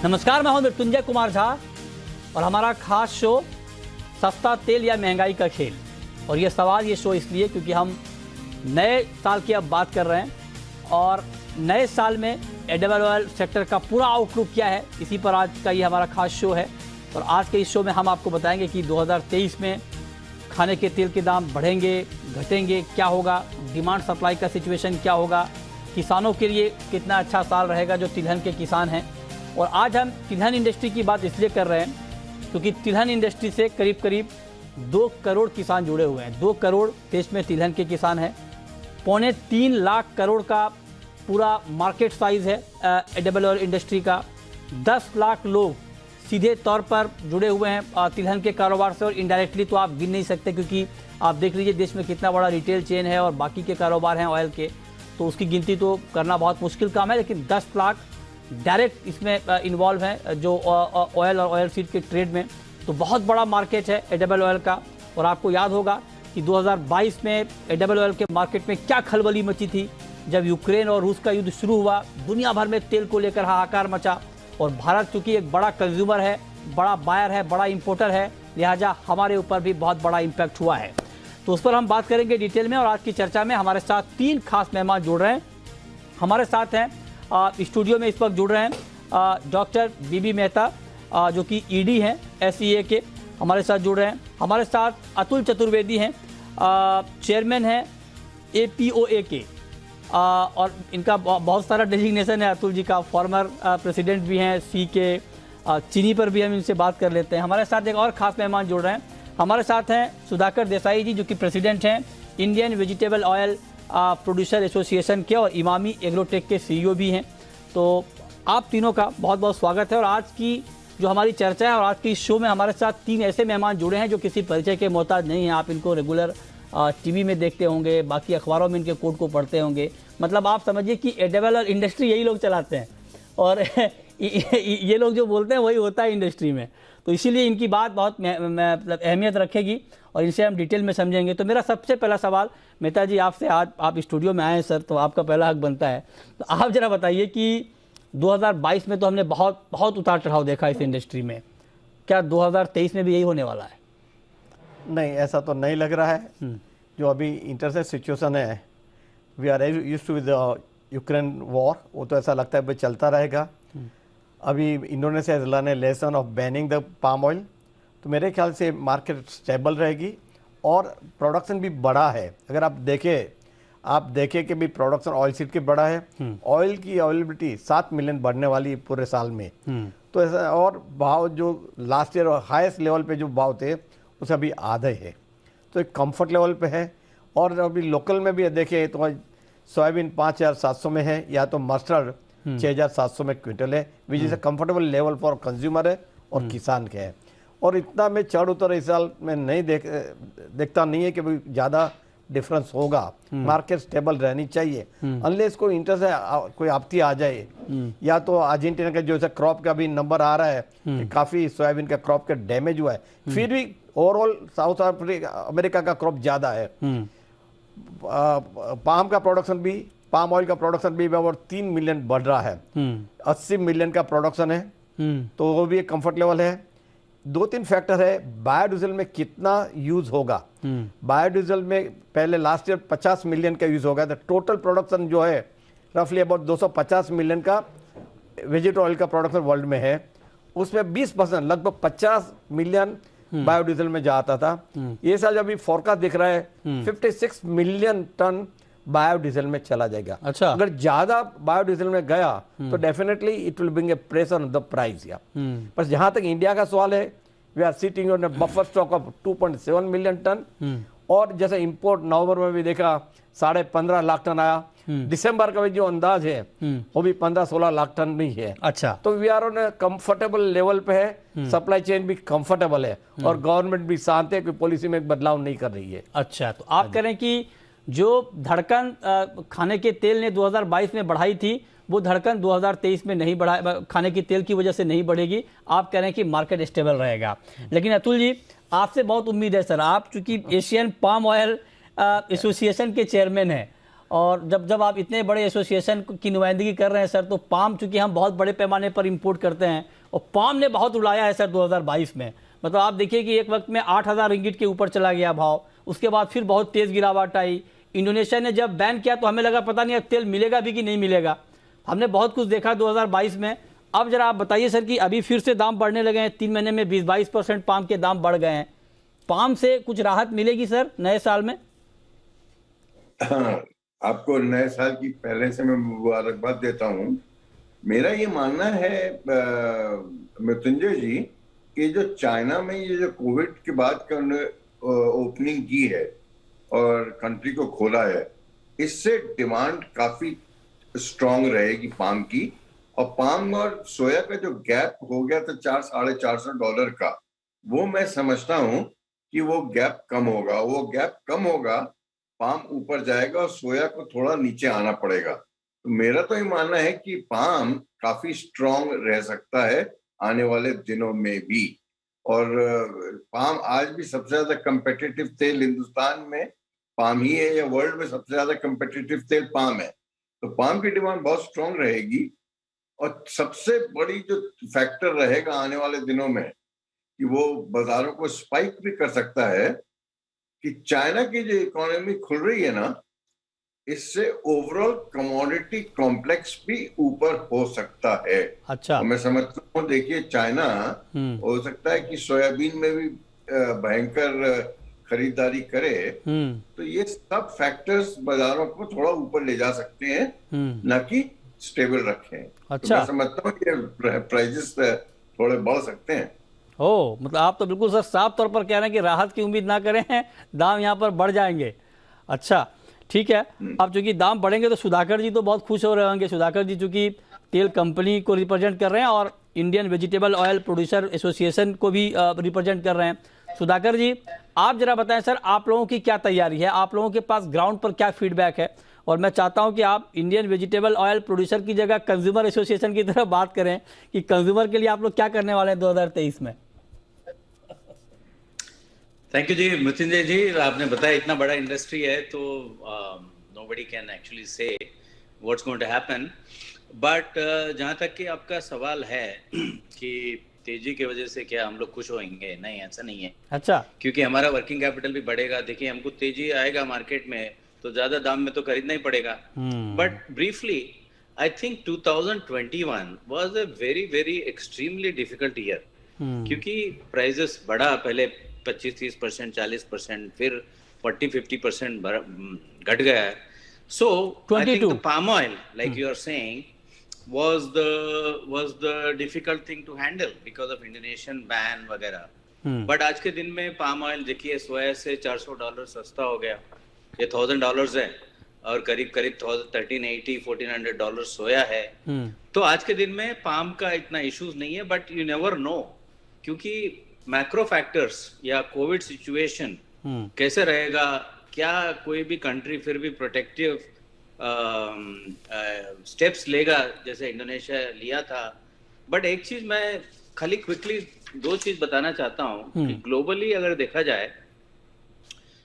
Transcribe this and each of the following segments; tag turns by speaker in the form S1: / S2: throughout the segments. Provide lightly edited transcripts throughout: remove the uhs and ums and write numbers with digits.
S1: नमस्कार, मैं हूं मृत्युंजय कुमार झा और हमारा खास शो सस्ता तेल या महंगाई का खेल। और ये सवाल, ये शो इसलिए क्योंकि हम नए साल की अब बात कर रहे हैं और नए साल में एडिबल ऑयल सेक्टर का पूरा आउटलुक क्या है, इसी पर आज का ये हमारा खास शो है। और आज के इस शो में हम आपको बताएंगे कि 2023 में खाने के तेल के दाम बढ़ेंगे, घटेंगे, क्या होगा, डिमांड सप्लाई का सिचुएशन क्या होगा, किसानों के लिए कितना अच्छा साल रहेगा जो तिलहन के किसान हैं। और आज हम तिलहन इंडस्ट्री की बात इसलिए कर रहे हैं क्योंकि तिलहन इंडस्ट्री से करीब करीब 2 करोड़ किसान जुड़े हुए हैं। 2 करोड़ देश में तिलहन के किसान हैं। 2.25 लाख करोड़ का पूरा मार्केट साइज है एडिबल ऑयल इंडस्ट्री का। 10 लाख लोग सीधे तौर पर जुड़े हुए हैं तिलहन के कारोबार से, और इनडायरेक्टली तो आप गिन नहीं सकते क्योंकि आप देख लीजिए देश में कितना बड़ा रिटेल चेन है और बाकी के कारोबार हैं ऑयल के, तो उसकी गिनती तो करना बहुत मुश्किल काम है। लेकिन 10 लाख डायरेक्ट इसमें इन्वॉल्व हैं जो ऑयल और ऑयल सीड के ट्रेड में, तो बहुत बड़ा मार्केट है एडिबल ऑयल का। और आपको याद होगा कि 2022 में एडिबल ऑयल के मार्केट में क्या खलबली मची थी जब यूक्रेन और रूस का युद्ध शुरू हुआ। दुनिया भर में तेल को लेकर हाहाकार मचा और भारत चूँकि एक बड़ा कंज्यूमर है, बड़ा बायर है, बड़ा इंपोर्टर है, लिहाजा हमारे ऊपर भी बहुत बड़ा इम्पैक्ट हुआ है। तो उस पर हम बात करेंगे डिटेल में। और आज की चर्चा में हमारे साथ 3 खास मेहमान जुड़ रहे हैं। हमारे साथ हैं स्टूडियो में इस वक्त जुड़ रहे हैं डॉक्टर बीबी मेहता जो कि ईडी हैं एसईए के, हमारे साथ जुड़ रहे हैं। हमारे साथ अतुल चतुर्वेदी हैं, चेयरमैन हैं एपीओए के, और इनका बहुत सारा डेजिग्नेशन है अतुल जी का। फॉर्मर प्रेसिडेंट भी हैं सी के, चीनी पर भी हम इनसे बात कर लेते हैं। हमारे साथ एक और ख़ास मेहमान जुड़ रहे हैं। हमारे साथ हैं सुधाकर देसाई जी जो कि प्रेसिडेंट हैं Indian vegetable oil producer association के और इमामी एग्रोटेक के सीईओ भी हैं। तो आप तीनों का बहुत बहुत स्वागत है। और आज की जो हमारी चर्चा है और आज की इस शो में हमारे साथ 3 ऐसे मेहमान जुड़े हैं जो किसी परिचय के मोहताज नहीं हैं। आप इनको रेगुलर टीवी में देखते होंगे, बाकी अखबारों में इनके कोड को पढ़ते होंगे। मतलब आप समझिए कि एडिबल ऑयल इंडस्ट्री यही लोग चलाते हैं और ये लोग जो बोलते हैं वही होता है इंडस्ट्री में। तो इसीलिए इनकी बात बहुत मतलब अहमियत रखेगी और इनसे हम डिटेल में समझेंगे। तो मेरा सबसे पहला सवाल मेहता जी आपसे, आज आप स्टूडियो में आए हैं सर, तो आपका पहला हक बनता है। तो आप जरा बताइए कि 2022 में तो हमने बहुत उतार चढ़ाव देखा इस इंडस्ट्री में, क्या 2023 में भी यही होने वाला है?
S2: नहीं, ऐसा तो नहीं लग रहा है। जो अभी इंटरनेशनल सिचुएशन है, we are used to with Ukraine war, वो तो ऐसा लगता है भाई चलता रहेगा। अभी Indonesia is learn a lesson of banning the palm oil, तो मेरे ख्याल से मार्केट स्टेबल रहेगी और प्रोडक्शन भी बड़ा है। अगर आप देखें कि भी प्रोडक्शन ऑयल सीड की बड़ा है, ऑयल की अवेलेबिलिटी 7 मिलियन बढ़ने वाली है पूरे साल में। तो ऐसा, और भाव जो लास्ट ईयर हाईएस्ट लेवल पे जो भाव थे उसे अभी आधे है, तो एक कंफर्ट लेवल पे है। और अभी लोकल में भी देखें तो सोयाबीन 5,700 में है, या तो मस्टर्ड 6,700 में क्विंटल है, which is a comfortable level for consumer है और किसान के है। और इतना में चढ़ उतर इस साल में नहीं देखता नहीं है कि भाई ज़्यादा डिफरेंस होगा। मार्केट स्टेबल रहनी चाहिए अनलेस कोई इंटर से कोई आपत्ति आ जाए, या तो अर्जेंटीना का जो क्रॉप का भी नंबर आ रहा है कि काफ़ी सोयाबीन का क्रॉप का डैमेज हुआ है, फिर भी ओवरऑल साउथ अमेरिका का क्रॉप ज़्यादा है। पाम का प्रोडक्शन भी, पाम ऑयल का प्रोडक्शन भी और 3 मिलियन बढ़ रहा है। 80 मिलियन का प्रोडक्शन है, तो वो भी एक कंफर्ट लेवल है। 2-3 फैक्टर है, बायोडीजल में कितना यूज होगा। बायोडीजल में पहले लास्ट ईयर 50 मिलियन का यूज होगा, तो टोटल प्रोडक्शन जो है रफली अबाउट 250 मिलियन का वेजिटेबल ऑयल का प्रोडक्शन वर्ल्ड में है। उसमें 20% लगभग 50 मिलियन बायोडीजल में जाता था। ये साल अभी फोरकास्ट दिख रहा है 56 मिलियन टन बायोडीजल में चला जाएगा।
S1: अच्छा,
S2: अगर ज्यादा बायोडीजल में गया तो definitely it will bring a pressure on the price. या पर जहां तक इंडिया का सवाल है, we are sitting on a buffer stock of 2.7 million ton. और जैसे इंपोर्ट नवंबर में भी देखा 15.5 लाख टन आया, दिसंबर का भी जो अंदाज है वो भी 15-16 लाख टन भी है।
S1: अच्छा,
S2: तो we are on a comfortable level पे है, सप्लाई चेन भी कंफर्टेबल है और गवर्नमेंट भी शांत है कि पॉलिसी में बदलाव नहीं कर रही है।
S1: अच्छा, तो आप कह रहे हैं कि जो धड़कन खाने के तेल ने 2022 में बढ़ाई थी, वो धड़कन 2023 में नहीं बढ़ा, खाने की तेल की वजह से नहीं बढ़ेगी। आप कह रहे हैं कि मार्केट स्टेबल रहेगा। लेकिन अतुल जी, आपसे बहुत उम्मीद है सर, आप चूंकि एशियन पाम ऑयल एसोसिएशन के चेयरमैन हैं और जब जब आप इतने बड़े एसोसिएशन की नुमाइंदगी कर रहे हैं सर, तो पाम चूंकि हम बहुत बड़े पैमाने पर इंपोर्ट करते हैं और पाम ने बहुत रुलाया है सर 2022 में। मतलब आप देखिए कि एक वक्त में 8,000 रिंगिट के ऊपर चला गया भाव, उसके बाद फिर बहुत तेज़ गिरावट आई। इंडोनेशिया ने जब बैन किया तो हमें लगा पता नहीं अब तेल मिलेगा भी कि नहीं मिलेगा। हमने बहुत कुछ देखा 2022 में। अब जरा आप बताइए सर कि अभी फिर से दाम बढ़ने लगे हैं, 3 महीने में 20-22% पाम के दाम बढ़ गए हैं। पाम से कुछ राहत मिलेगी सर नए साल में?
S3: आपको नए साल की पहले से मैं मुबारकबाद देता हूँ। मेरा ये मानना है मृत्युंजय जी कि जो चाइना में ये जो कोविड के बाद ओपनिंग की है और कंट्री को खोला है, इससे डिमांड काफी स्ट्रांग रहेगी पाम की। और पाम और सोया का जो गैप हो गया था $400-450 का, वो मैं समझता हूँ कि वो गैप कम होगा। वो गैप कम होगा, पाम ऊपर जाएगा और सोया को थोड़ा नीचे आना पड़ेगा। तो मेरा तो ये मानना है कि पाम काफी स्ट्रांग रह सकता है आने वाले दिनों में भी। और पाम आज भी सबसे ज्यादा कंपेटिटिव तेल हिंदुस्तान में पाम ही है, या वर्ल्ड में सबसे ज्यादा कंपेटिटिव तेल पाम है। तो पाम की डिमांड बहुत स्ट्रांग रहेगी। और सबसे बड़ी जो फैक्टर रहेगा आने वाले दिनों में कि वो बाजारों को स्पाइक भी कर सकता है कि चाइना की जो इकोनॉमी खुल रही है ना, इससे ओवरऑल कमोडिटी कॉम्प्लेक्स भी ऊपर हो सकता है।
S1: अच्छा।
S3: और मैं समझता हूँ, देखिए चाइना हो सकता है कि सोयाबीन में भी भयंकर खरीदारी करे। तो ये सब फैक्टर्स बाजारों को थोड़ा ऊपर ले जा सकते हैं, ना कि स्टेबल रखें।
S1: अच्छा।
S3: तो मैं समझता हूँ कि प्राइजेस थोड़े बढ़ सकते हैं।
S1: ओ, मतलब आप तो बिल्कुल सर साफ तौर पर कह रहे हैं कि राहत की उम्मीद ना करें, दाम यहाँ पर बढ़ जाएंगे। अच्छा, ठीक है। अब चूंकि दाम बढ़ेंगे तो सुधाकर जी तो बहुत खुश हो रहे होंगे। सुधाकर जी चूंकि तेल कंपनी को रिप्रेजेंट कर रहे हैं और Indian vegetable oil producer association को भी रिप्रेजेंट कर रहे हैं। सुधाकर जी, आप जरा बताएं सर, आप लोगों की क्या तैयारी है, आप लोगों के पास ग्राउंड पर क्या फीडबैक है? और मैं चाहता हूं कि आप इंडियन वेजिटेबल ऑयल प्रोड्यूसर की जगह कंज्यूमर एसोसिएशन की तरफ बात करें कि कंज्यूमर के लिए आप लोग क्या करने वाले हैं 2023 में।
S4: थैंक यू जी मृत्युंजय जी, आपने बताया इतना बड़ा इंडस्ट्री है तो nobody can actually say what's going to happen. But जहाँ तक कि आपका सवाल है कि तेजी की वजह से क्या हम लोग खुश होंगे, नहीं ऐसा नहीं है।
S1: अच्छा।
S4: क्योंकि हमारा वर्किंग कैपिटल भी बढ़ेगा। देखिए हमको तेजी आएगा मार्केट में तो ज्यादा दाम में तो खरीदना ही पड़ेगा। But briefly I think 2021 was a very very extremely difficult year, क्योंकि प्राइजेस बढ़ा पहले 25-30%, 40%, फिर 40-50% घट गया है। So I think the palm oil, like you are saying, was the difficult thing to handle because of Indonesian ban वगैरह। But आज के दिन में पाम ऑयल देखिए सोया से $400 सस्ता हो गया, ये $1,000 है, और करीब करीब $1,380-1,400 सोया है। तो आज के दिन में पाम का इतना इश्यूज नहीं है। बट यू नेवर नो, क्योंकि मैक्रो फैक्टर्स या कोविड सिचुएशन कैसे रहेगा, क्या कोई भी कंट्री फिर भी प्रोटेक्टिव स्टेप्स लेगा जैसे इंडोनेशिया लिया था। बट एक चीज मैं खाली क्विकली 2 चीज बताना चाहता हूँ कि ग्लोबली अगर देखा जाए,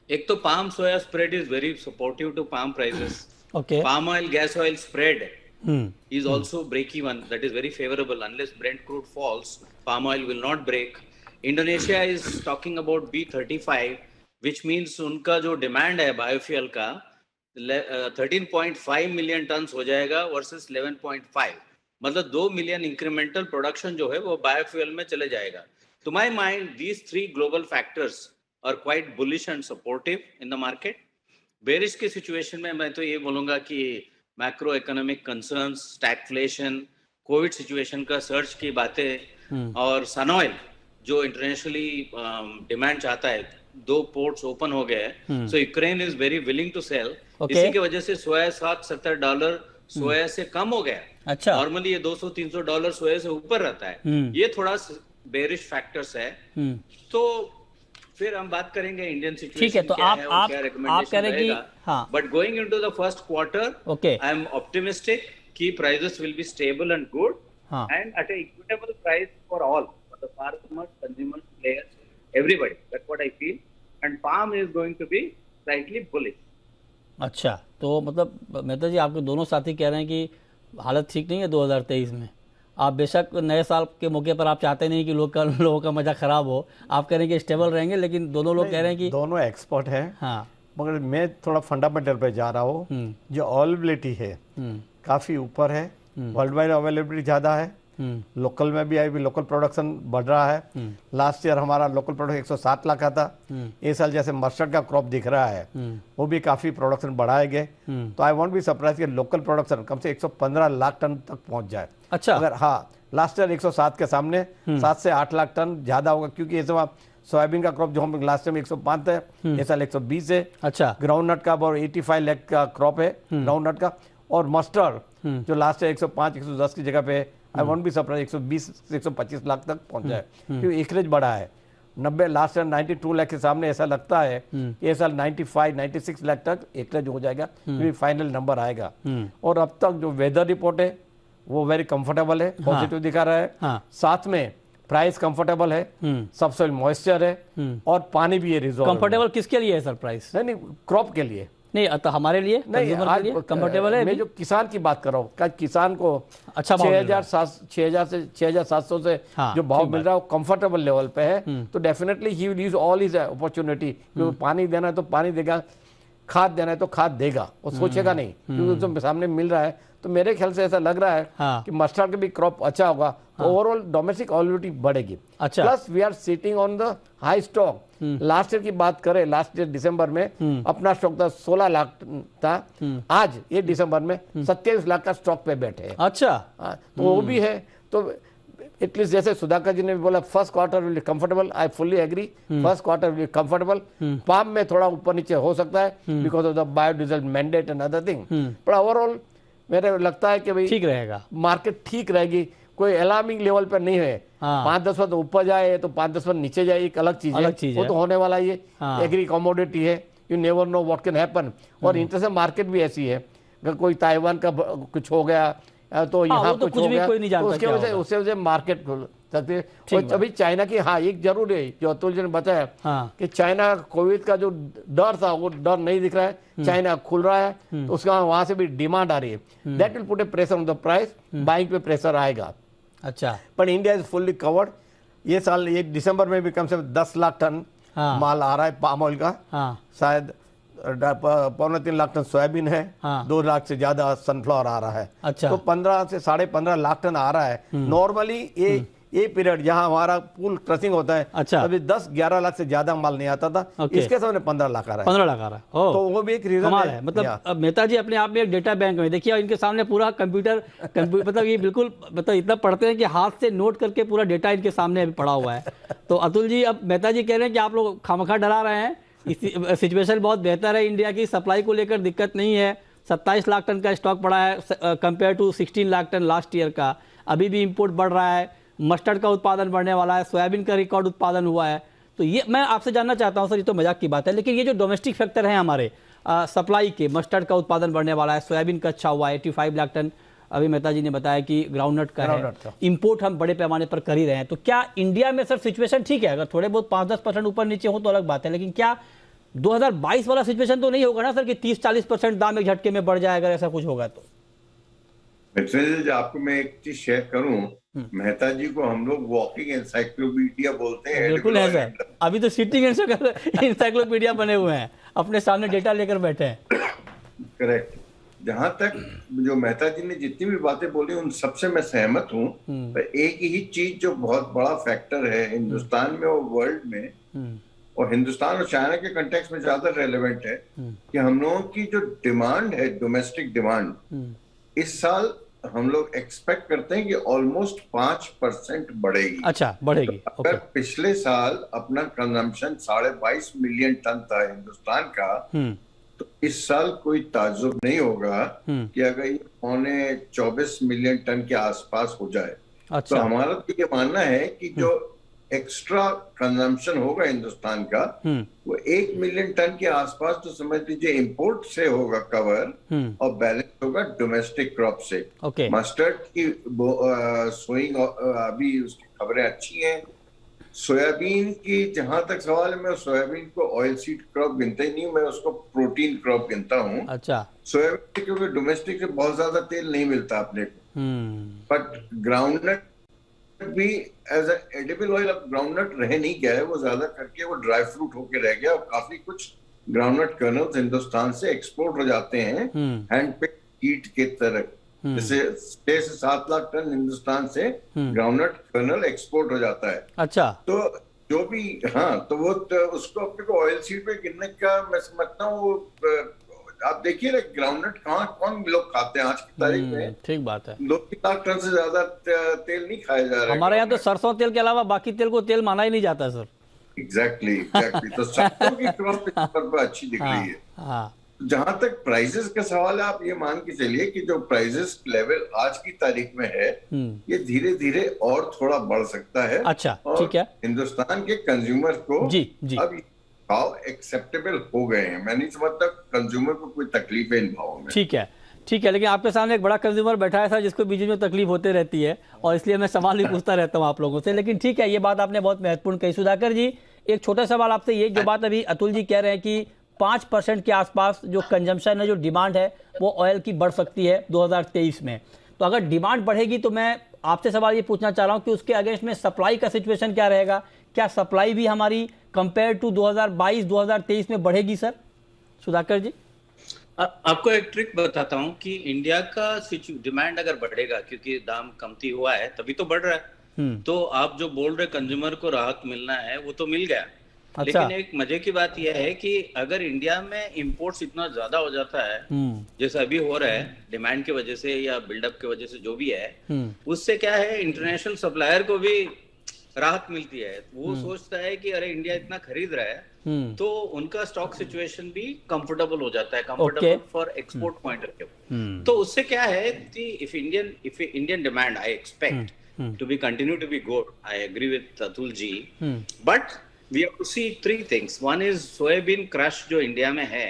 S4: एक तो palm soya spread is very supportive to palm prices. Palm oil gas oil spread is also break even, that is very favorable. Unless Brent crude falls, palm oil will not break. Indonesia is talking about B35, which means उनका जो demand है biofuel का 13.5 million ton हो जाएगा versus 11.5, मतलब 2 million incremental production जो है वो बायोफ्यूल में चले जाएगा। To my mind, these 3 global factors are quite bullish and supportive in the market. Bearish की सिचुएशन में मैं तो ये बोलूंगा कि macro economic concerns, stagflation, covid situation का सर्च की बातें, और सन ऑयल जो इंटरनेशनली डिमांड चाहता है, 2 पोर्ट्स ओपन हो गए हैं, so Ukraine is very willing to sell. इसी की वजह से सोया $60-70 सोया से कम हो गया। अच्छा। नॉर्मली ये $200-300 सोया से ऊपर रहता है। ये थोड़ा बेरिश फैक्टर्स है। तो फिर हम बात करेंगे इंडियन सिचुएशन। ठीक है, तो आप करेंगे। हाँ। But going into the first quarter, I am optimistic कि prices will be stable and good and at a equitable price for all, for the farmers, consumers, players, everybody. That's what I feel, and palm is going to be slightly bullish.
S1: अच्छा, तो मतलब मेहता जी आपके दोनों साथी कह रहे हैं कि हालत ठीक नहीं है 2023 में। आप बेशक नए साल के मौके पर आप चाहते नहीं कि लोगों का मजा खराब हो, आप कह रहे हैं कि स्टेबल रहेंगे, लेकिन दोनों लोग कह रहे हैं कि
S2: दोनों एक्सपर्ट हैं।
S1: हाँ,
S2: मगर मैं थोड़ा फंडामेंटल पे जा रहा हूँ। जो अवेलेबिलिटी है काफ़ी ऊपर है, वर्ल्ड वाइड अवेलेबिलिटी ज़्यादा है, लोकल में भी अभी लोकल प्रोडक्शन बढ़ रहा है। लास्ट ईयर हमारा लोकल प्रोडक्शन 107 लाख का था। इस साल जैसे मस्टर्ड का क्रॉप दिख रहा है वो भी काफ़ी प्रोडक्शन बढ़ाए गए। तो आई वॉन्ट बी सरप्राइज कि लोकल प्रोडक्शन कम से 115 लाख टन तक पहुंच जाए।
S1: अच्छा,
S2: अगर हाँ लास्ट ईयर 107 के सामने 7 से 8 लाख टन ज़्यादा होगा, क्योंकि इस समय सोयाबीन का क्रॉप जो हम लास्ट टाइम 105 है, इस साल 120 है। अच्छा, ग्राउंड नट का और 85 लाख का क्रॉप है ग्राउंड नट का, और मस्टर्ड जो लास्ट ईयर 105 110 की जगह पे आई वॉन्ट बी सरप्राइज 120 से 125 लाख तक पहुंच जाए, क्योंकि एकरेज बढ़ा है। 90 लास्ट ईयर 92 लाख के सामने ऐसा लगता है कि ये साल 95 96 लाख तक एकरेज हो जाएगा, क्योंकि फाइनल नंबर आएगा। और अब तक जो वेदर रिपोर्ट है वो वेरी कंफर्टेबल है, पॉजिटिव दिखा रहा है। साथ में प्राइस कंफर्टेबल है, सबसे मॉइस्चर है, और पानी भी है रिजॉल्व।
S1: कंफर्टेबल किसके लिए है सर प्राइस?
S2: नहीं क्रॉप के लिए
S1: नहीं, तो हमारे लिए नहीं, आज कंफर्टेबल है।
S2: मैं जो किसान की बात कर रहा हूँ, किसान को
S1: अच्छा
S2: 6,000 से 6,700 से जो भाव मिल रहा है वो कंफर्टेबल लेवल पे है। तो definitely he will use all his opportunity. क्योंकि पानी देना है तो पानी देगा, खाद देना है तो खाद देगा, वो सोचेगा नहीं, क्योंकि उसके सामने मिल रहा है। तो मेरे ख्याल से ऐसा लग रहा है कि मस्टर्ड का भी क्रॉप अच्छा होगा, तो ओवरऑल डोमेस्टिक अवेलेबिलिटी बढ़ेगी। अच्छा, plus we are sitting on the high stock. Last year की बात करें, लास्ट ईयर दिसंबर में अपना स्टॉक था 16 लाख था, आज ये दिसंबर में 27 लाख का स्टॉक पे बैठे हैं।
S1: अच्छा,
S2: तो वो भी है। तो एटलीस्ट जैसे सुधाकर जी ने भी बोला first quarter will be comfortable, I fully agree, first quarter will be comfortable. Palm में थोड़ा ऊपर नीचे हो सकता है because of the biodiesel mandate and other thing, पर ओवरऑल मेरे लगता है कि भाई ठीक रहेगा, मार्केट ठीक रहेगी, कोई अलार्मिंग लेवल पर नहीं है। 5-10% ऊपर जाए तो 5-10% नीचे जाए, एक अलग चीज है, वो तो होने वाला ही है। एग्री कमोडिटी है, you never know what can happen. और इंटरनेशनल मार्केट भी ऐसी है, अगर कोई ताइवान का कुछ हो गया तो यहाँ कुछ हो गया तो उसके वजह से मार्केट खुल सकती है। और अभी चाइना की एक जरूर है जो अतुल जी ने बताया कि चाइना कोविड का जो डर था वो डर नहीं दिख रहा है, चाइना खुल रहा है, तो उसका वहां से भी डिमांड आ रही है। That will put A pressure on the price, buying पे प्रेशर आएगा। अच्छा, पर इंडिया इज फुल्ली कवर्ड। ये साल ये दिसंबर में भी कम से कम 10 लाख टन माल आ रहा है पाम ऑयल का, शायद 3.25 लाख टन सोयाबीन है, 2 लाख से ज्यादा सनफ्लावर आ रहा है। अच्छा, तो 15 से 15.5 लाख टन आ रहा है। नॉर्मली ये पीरियड जहां हमारा फुल क्रशिंग होता है, अच्छा, अभी 10-11 लाख से ज्यादा माल नहीं आता था। इसके सामने 15 लाख आ रहा है। 15 लाख आ रहा है, तो वो भी एक रीजन है। मतलब मेहता जी अपने आप में एक डेटा बैंक में देखिए, इनके सामने पूरा कंप्यूटर मतलब ये बिल्कुल मतलब इतना पढ़ते हैं कि हाथ से नोट करके पूरा डेटा इनके सामने अभी पड़ा हुआ है। तो अतुल जी, अब मेहता जी कह रहे हैं कि आप लोग खामखा डरा रहे हैं, सिचुएशन बहुत बेहतर है, इंडिया की सप्लाई को लेकर दिक्कत नहीं है। 27 लाख टन का स्टॉक पड़ा है compare to 16 lakh ton last year का। अभी भी इंपोर्ट बढ़ रहा है, मस्टर्ड का उत्पादन बढ़ने वाला है, सोयाबीन का रिकॉर्ड उत्पादन हुआ है। तो ये मैं आपसे जानना चाहता हूं सर, ये तो मजाक की बात है, लेकिन ये जो डोमेस्टिक फैक्टर हैं हमारे सप्लाई के, मस्टर्ड का उत्पादन बढ़ने वाला है, सोयाबीन का अच्छा हुआ है, 85 लाख टन अभी मेहता जी ने बताया कि ग्राउंडनट का है, इंपोर्ट हम बड़े पैमाने पर कर ही रहे हैं। तो क्या इंडिया में सर सिचुएशन ठीक है? अगर थोड़े बहुत 5-10% ऊपर नीचे हो तो अलग बात है, लेकिन क्या 2022 वाला सिचुएशन तो नहीं होगा ना सर कि 30-40% दाम एक झटके में बढ़ जाए, अगर ऐसा कुछ होगा तो?
S3: आपको मैं एक चीज शेयर करूं, मेहता जी को हम लोग वॉकिंग एनसाइक्लोपीडिया बोलते हैं।
S1: बिल्कुल है सर, अभी तो सिटिंग एनसाइक्लोपीडिया बने हुए हैं, अपने सामने डेटा लेकर बैठे हैं।
S3: करेक्ट। जहां तक जो मेहता जी ने जितनी भी बातें बोली उन सबसे मैं सहमत हूं, पर एक ही चीज जो बहुत बड़ा फैक्टर है हिंदुस्तान में और वर्ल्ड में, और हिंदुस्तान और चाइना के कंटेक्स्ट में ज्यादा रेलेवेंट है, कि हम लोगों की जो डिमांड है, डोमेस्टिक डिमांड, इस साल हम लोग एक्सपेक्ट करते हैं कि ऑलमोस्ट 5% बढ़ेगी। अच्छा, बढ़ेगी। अगर पिछले साल अपना कंजम्पशन 22.5 मिलियन टन था हिंदुस्तान का, तो इस साल कोई ताज्जुब नहीं होगा कि अगर ये 24 मिलियन टन के आसपास हो जाए। अच्छा। तो हमारा तो ये मानना है कि जो एक्स्ट्रा कंजम्पशन होगा हिंदुस्तान का, वो 1 मिलियन टन के आसपास, तो समझ लीजिए इंपोर्ट से होगा कवर, और बैलेंस होगा डोमेस्टिक क्रॉप से। मस्टर्ड की सोइंग अभी उसकी खबरें अच्छी हैं, सोयाबीन की जहां तक सवाल है, मैं सोयाबीन को ऑयल सीड क्रॉप गिनता ही नहीं हूं, मैं उसको प्रोटीन क्रॉप गिनता हूं।
S1: अच्छा।
S3: सोयाबीन क्योंकि डोमेस्टिक से बहुत ज्यादा तेल नहीं मिलता अपने को, बट ग्राउंडनट भी एज एडिबल ऑयल, अब ग्राउंडनट रह नहीं गया है, वो ज्यादा करके वो ड्राई फ्रूट होके रह गया, और काफी कुछ ग्राउंडनट कर्नल्स हिंदुस्तान से एक्सपोर्ट हो जाते हैं हैंड पे कीट के तरह। जैसे 6 से 7 लाख टन हिंदुस्तान से ग्राउंडनट कर्नल एक्सपोर्ट हो जाता है।
S1: अच्छा।
S3: तो जो भी, हाँ, तो वो तो उसको अपने को ऑयल सीड पे गिनने का मैं समझता हूँ। आप देखिए ना, ग्राउंडनट कौन लोग खाते हैं आज की तारीख में?
S1: ठीक बात है।
S3: 2-3 लाख टन से ज्यादा तेल नहीं खाया जा रहा है
S1: हमारे यहाँ तो सरसों तेल के अलावा बाकी तेल को तेल माना ही नहीं जाता सर।
S3: एग्जैक्टली। तो सरसों की क्रॉप पर अच्छी दिख रही है।
S1: हाँ।
S3: जहां तक प्राइसेस का सवाल है, आप ये मान के चलिए कि जो प्राइसेस लेवल आज की तारीख में है, ये धीरे धीरे और थोड़ा बढ़ सकता है।
S1: अच्छा, ठीक है।
S3: हिंदुस्तान के कंज्यूमर को
S1: जी
S3: अब भाव एक्सेप्टेबल हो गए हैं। मैं नहीं समझता कंज्यूमर को कोई तकलीफ है इन भावों में।
S1: ठीक है, ठीक है, लेकिन आपके सामने एक बड़ा कंज्यूमर बैठा है सर, जिसको बीच में तकलीफ होते रहती है, और इसलिए मैं सवाल भी पूछता रहता हूँ आप लोगों से। लेकिन ठीक है, ये बात आपने बहुत महत्वपूर्ण कही। सुधाकर जी, एक छोटा सवाल आपसे, ये जो बात अभी अतुल जी कह रहे हैं कि 5% के आसपास जो कंजम्पशन है, जो डिमांड है, वो ऑयल की बढ़ सकती है 2023 में। तो अगर डिमांड बढ़ेगी तो मैं आपसे सवाल ये पूछना चाह रहा हूँ कि उसके अगेंस्ट में सप्लाई का सिचुएशन क्या रहेगा? क्या सप्लाई भी हमारी कंपेयर टू 2022-2023 में बढ़ेगी सर? सुधाकर जी,
S4: आपको एक ट्रिक बताता हूँ कि इंडिया का डिमांड अगर बढ़ेगा, क्योंकि दाम कमती हुआ है तभी तो बढ़ रहा है, तो आप जो बोल रहे कंज्यूमर को राहत मिलना है वो तो मिल गया।
S1: अच्छा।
S4: लेकिन एक मजे की बात यह है कि अगर इंडिया में इंपोर्ट्स इतना ज्यादा हो जाता है जैसे अभी हो रहा है, डिमांड की वजह से या बिल्डअप की वजह से जो भी है, उससे क्या है, इंटरनेशनल सप्लायर को भी राहत मिलती है। वो सोचता है कि अरे इंडिया इतना खरीद रहा है, तो उनका स्टॉक सिचुएशन भी कंफर्टेबल हो जाता है, comfortable for export point of view. तो उससे क्या है कि if Indian demand I expect to be continue to be good, I agree with Atul ji, but we have to see 3 things. One is soybean crush जो India में है,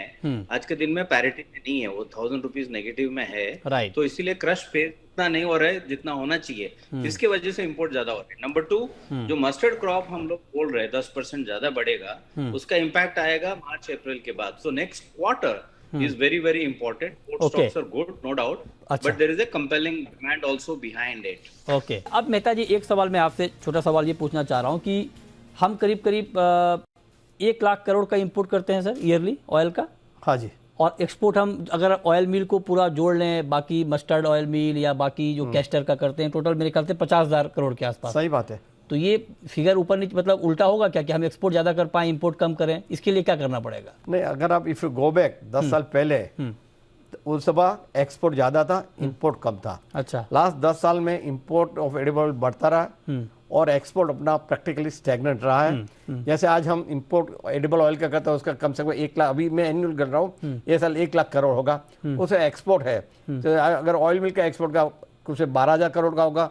S4: आज के दिन में पैरिटी में नहीं है, वो 1000 रुपीज नेगेटिव में है।
S1: right.
S4: तो इसीलिए क्रश पे इतना नहीं हो रहा है जितना होना चाहिए, जिसकी वजह से इंपोर्ट ज्यादा हो रहा है। नंबर 2, जो मस्टर्ड क्रॉप हम लोग बोल रहे हैं 10% ज्यादा बढ़ेगा, उसका इम्पैक्ट आएगा मार्च अप्रैल के बाद। So next quarter is very very important. Port stocks are good, no doubt, but there is a compelling demand also behind it.
S1: Okay. अब मेहता जी, एक सवाल मैं आपसे, छोटा सवाल ये पूछना चाह रहा हूँ कि हम करीब 1 लाख करोड़ का इंपोर्ट करते हैं सर ईयरली ऑयल का।
S2: हाँ जी।
S1: और एक्सपोर्ट हम अगर ऑयल मिल को पूरा जोड़ लें, बाकी मस्टर्ड ऑयल मिल या बाकी जो कैस्टर का करते हैं, टोटल मेरे ख्याल से 50,000 करोड़ के आसपास।
S2: सही बात है।
S1: तो ये फिगर ऊपर नीचे मतलब उल्टा होगा क्या कि हम एक्सपोर्ट ज्यादा कर पाए, इंपोर्ट कम करें? इसके लिए क्या करना पड़ेगा?
S2: नहीं, अगर आप इफ यू गो बैक 10 साल पहले, उस समय एक्सपोर्ट ज्यादा था, इंपोर्ट कम था।
S1: अच्छा।
S2: लास्ट 10 साल में इंपोर्ट ऑफ एडिबल ऑयल बढ़ता रहा और एक्सपोर्ट अपना प्रैक्टिकली स्टैग्नेंट रहा है। जैसे आज हम इंपोर्ट एडिबल ऑयल का करते हैं, उसका कम से कम 1 लाख, अभी मैं एनुअल कर रहा हूँ, ये साल 1 लाख करोड़ होगा, उसे एक्सपोर्ट है। तो अगर ऑयल मिल का एक्सपोर्ट का कुछ 12,000 करोड़ का होगा,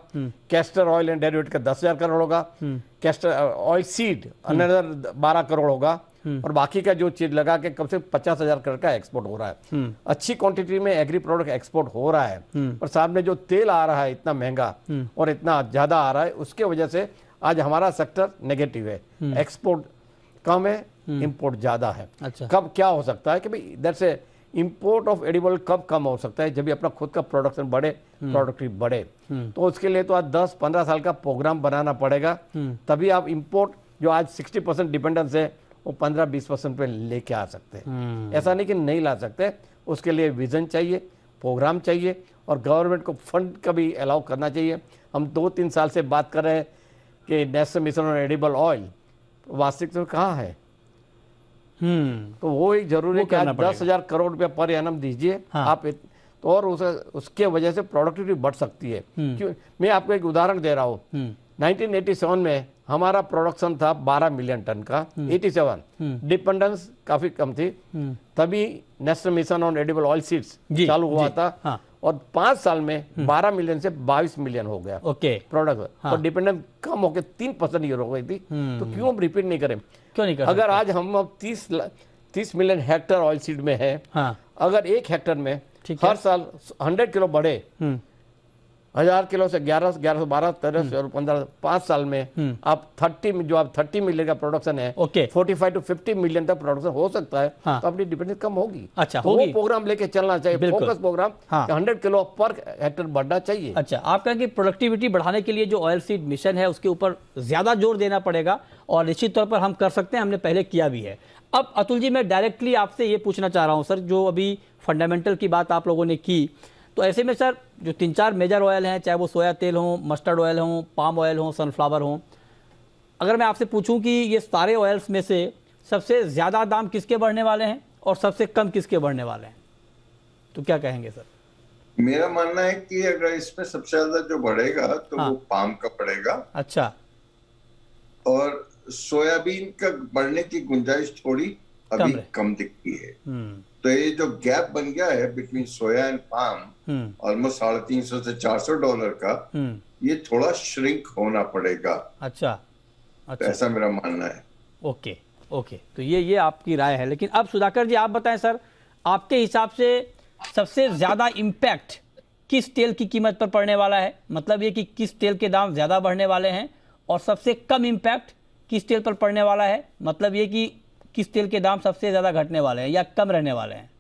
S2: कैस्टर ऑयल एंड डेरिवेटिव का 10,000 करोड़ होगा, castor oil seed another 12 crore होगा, और बाकी का जो चीज लगा के कम से 50,000 करोड़ का एक्सपोर्ट हो रहा है। अच्छी क्वांटिटी में एग्री प्रोडक्ट एक्सपोर्ट हो रहा है, पर सामने जो तेल आ रहा है इतना महंगा और इतना ज्यादा आ रहा है, उसके वजह से आज हमारा सेक्टर नेगेटिव है। एक्सपोर्ट कम है, इंपोर्ट ज्यादा है।
S1: अच्छा।
S2: कब क्या हो सकता है कि भाई that's a import of edible कब कम हो सकता है? जब भी अपना खुद का प्रोडक्शन बढ़े, प्रोडक्टिव बढ़े। तो उसके लिए तो आज 10-15 साल का प्रोग्राम बनाना पड़ेगा, तभी आप इंपोर्ट जो आज 60% डिपेंडेंस है वो 15-20% पे लेके आ सकते हैं। ऐसा नहीं कि नहीं ला सकते, उसके लिए विजन चाहिए, प्रोग्राम चाहिए, और गवर्नमेंट को फंड का भी अलाउ करना चाहिए। हम 2-3 साल से बात कर रहे हैं कि national mission on edible oil, वास्तविकता में कहाँ है? तो वो एक जरूरी है कि आज 10,000 करोड़ रुपया पर एनम दीजिए आप, तो और उसके वजह से प्रोडक्टिविटी बढ़ सकती है। क्यों? मैं आपको एक उदाहरण दे रहा हूँ। 1987 में हमारा प्रोडक्शन था 12 मिलियन टन का, 87 डिपेंडेंस काफी कम थी, तभी national mission on edible oil seeds चालू हुआ था, और 5 साल में 12 मिलियन से 22 मिलियन हो गया प्रोडक्ट, और डिपेंडेंस कम होकर 3% ईयर हो गई थी। तो क्यों हम रिपीट नहीं करें?
S1: क्यों नहीं कर
S2: अगर आज हम 30 मिलियन हेक्टेयर ऑयल सीड में है, अगर 1 हेक्टेयर में हर साल 100 किलो बढ़े, 1000 किलो से 11, 12, 13 और 15, 5 साल में आप 30 मिलियन का प्रोडक्शन है,
S1: ओके
S2: 45 to 50 मिलियन तक प्रोडक्शन हो सकता है।
S1: हाँ।
S2: तो अपनी डिपेंडेंस कम होगी।
S1: अच्छा,
S2: तो
S1: होगी।
S2: वो प्रोग्राम लेके चलना चाहिए,
S1: बिल्कुल।
S2: Focus program.
S1: हाँ।
S2: 100 किलो पर हेक्टर बढ़ना चाहिए।
S1: अच्छा, आप कहें कि प्रोडक्टिविटी बढ़ाने के लिए जो ऑयल सीड मिशन है उसके ऊपर ज़्यादा जोर देना पड़ेगा, और निश्चित तौर पर हम कर सकते हैं, हमने पहले किया भी है। अब अतुल जी, मैं डायरेक्टली आपसे ये पूछना चाह रहा हूँ सर, जो अभी फंडामेंटल की बात आप लोगों ने की, तो ऐसे में सर जो 3-4 मेजर ऑयल हैं, चाहे वो सोया तेल हो, मस्टर्ड ऑयल हो, पाम ऑयल हो, सनफ्लावर हो, अगर मैं आपसे पूछूं कि ये सारे ऑयल्स में से सबसे ज़्यादा दाम किसके बढ़ने वाले हैं और सबसे कम किसके बढ़ने वाले हैं, तो क्या कहेंगे सर?
S3: मेरा मानना है कि अगर इसमें सबसे ज्यादा जो बढ़ेगा तो
S1: हाँ।
S3: वो पाम का बढ़ेगा,
S1: अच्छा,
S3: और सोयाबीन का बढ़ने की गुंजाइश थोड़ी अभी
S1: है।
S3: कम दिखती है। तो ये जो गैप बन गया है between soya and palm, almost $350 से $400 का, ये थोड़ा श्रिंक होना पड़ेगा।
S1: अच्छा,
S3: तो
S1: अच्छा,
S3: ऐसा मेरा मानना है।
S1: ओके, ओके, तो ये आपकी राय है। लेकिन अब सुधाकर जी आप बताएं सर, आपके हिसाब से सबसे ज़्यादा इम्पैक्ट किस तेल की कीमत पर पड़ने वाला है? मतलब ये कि किस तेल के दाम ज़्यादा बढ़ने वाले हैं, और सबसे कम इम्पैक्ट किस तेल पर पड़ने वाला है? मतलब ये कि किस तेल के दाम सबसे ज़्यादा घटने वाले हैं या कम रहने वाले हैं?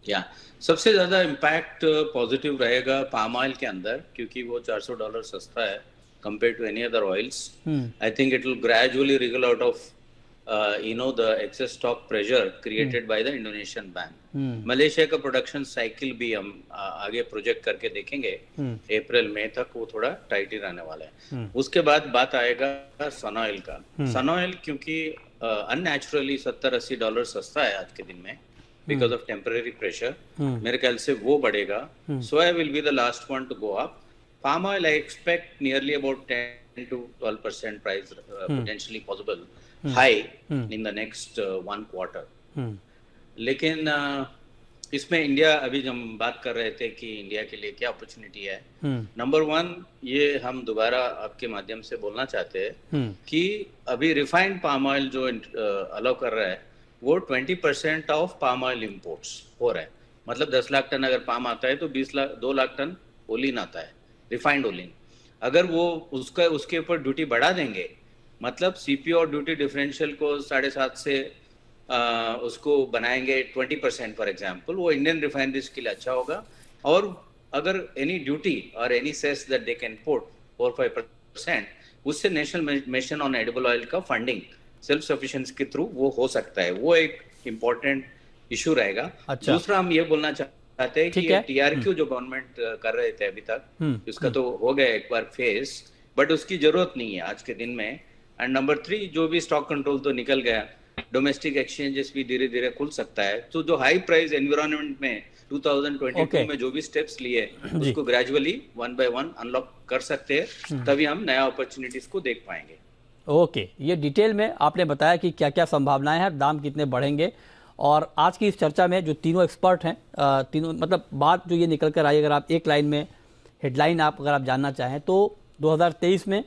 S4: या सबसे ज़्यादा इम्पैक्ट पॉजिटिव रहेगा पाम ऑयल के अंदर, क्योंकि वो $400 सस्ता है compared to any other oils. I think it will gradually wriggle out of the excess stock pressure created by the Indonesian ban. Malaysia का प्रोडक्शन साइकिल भी हम आगे प्रोजेक्ट करके देखेंगे, अप्रैल मई तक वो थोड़ा टाइट ही रहने वाला है। उसके बाद बात आएगा सन ऑयल का। सन ऑयल क्योंकि अननेचुरली $70-80 सस्ता है आज के दिन में, बिकॉज ऑफ टेम्पररी प्रेशर, मेरे ख्याल से वो बढ़ेगा। Soya will be the last one to go up. Palm oil, I expect nearly about 10 to 12% price potentially possible high in the next 1 quarter. लेकिन इसमें इंडिया, अभी हम बात कर रहे थे कि इंडिया के लिए क्या अपॉर्चुनिटी है। नंबर 1, ये हम दोबारा आपके माध्यम से बोलना चाहते हैं कि अभी रिफाइंड पाम ऑयल जो अलाउ कर रहा है, वो 20% ऑफ पाम ऑयल इम्पोर्ट्स हो रहा है। मतलब 10 लाख टन अगर पाम आता है तो 2 लाख टन ओलिन आता है, रिफाइंड ओलिन। अगर वो उसके ऊपर ड्यूटी बढ़ा देंगे, मतलब सीपीओ और ड्यूटी डिफरेंशियल को 7.5 से उसको बनाएंगे 20% फॉर एग्जांपल, वो इंडियन रिफाइनरीज के लिए अच्छा होगा। और अगर एनी ड्यूटी और any cess that they can put 4-5%, उससे national mission on edible oil का फंडिंग सेल्फ सफिशिएंसी के थ्रू वो हो सकता है। वो एक इम्पोर्टेंट इशू रहेगा।
S1: अच्छा।
S4: दूसरा, हम ये बोलना चाहते हैं कि टीआरक्यू जो गवर्नमेंट कर रहे थे अभी तक, उसका तो हो गया एक बार फेस, बट उसकी जरूरत नहीं है आज के दिन में। एंड नंबर 3, जो भी स्टॉक कंट्रोल तो निकल गया, डोमेस्टिक एक्सचेंजेस भी धीरे धीरे खुल सकता है। तो जो हाई प्राइस एनवायरनमेंट में 2022 में जो भी स्टेप्स लिए, उसको ग्रेजुअली 1 by 1 अनलॉक कर सकते हैं, तभी हम नया अपॉर्चुनिटीज को देख पाएंगे।
S1: ओके, ये डिटेल में आपने बताया कि क्या क्या संभावनाएं हैं, दाम कितने बढ़ेंगे। और आज की इस चर्चा में जो तीनों एक्सपर्ट हैं, तीनों मतलब बात जो ये निकल कर आई, अगर आप एक लाइन में हेडलाइन अगर आप जानना चाहें तो 2023 में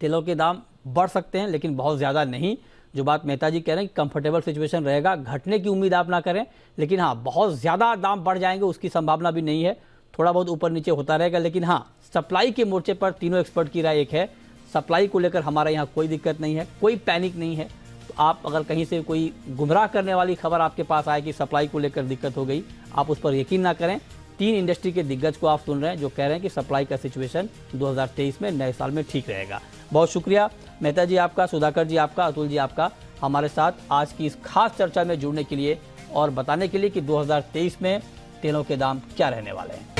S1: तेलों के दाम बढ़ सकते हैं, लेकिन बहुत ज़्यादा नहीं। जो बात मेहता जी कह रहे हैं कि कंफर्टेबल सिचुएशन रहेगा, घटने की उम्मीद आप ना करें, लेकिन हाँ बहुत ज़्यादा दाम बढ़ जाएंगे उसकी संभावना भी नहीं है, थोड़ा बहुत ऊपर नीचे होता रहेगा। लेकिन हाँ, सप्लाई के मोर्चे पर तीनों एक्सपर्ट की राय एक है, सप्लाई को लेकर हमारे यहाँ कोई दिक्कत नहीं है, कोई पैनिक नहीं है। तो आप अगर कहीं से कोई गुमराह करने वाली खबर आपके पास आए कि सप्लाई को लेकर दिक्कत हो गई, आप उस पर यकीन ना करें। 3 इंडस्ट्री के दिग्गज को आप सुन रहे हैं जो कह रहे हैं कि सप्लाई का सिचुएशन 2023 में नए साल में ठीक रहेगा। बहुत शुक्रिया मेहता जी आपका, सुधाकर जी आपका, अतुल जी आपका हमारे साथ आज की इस खास चर्चा में जुड़ने के लिए और बताने के लिए कि 2023 में तेलों के दाम क्या रहने वाले हैं।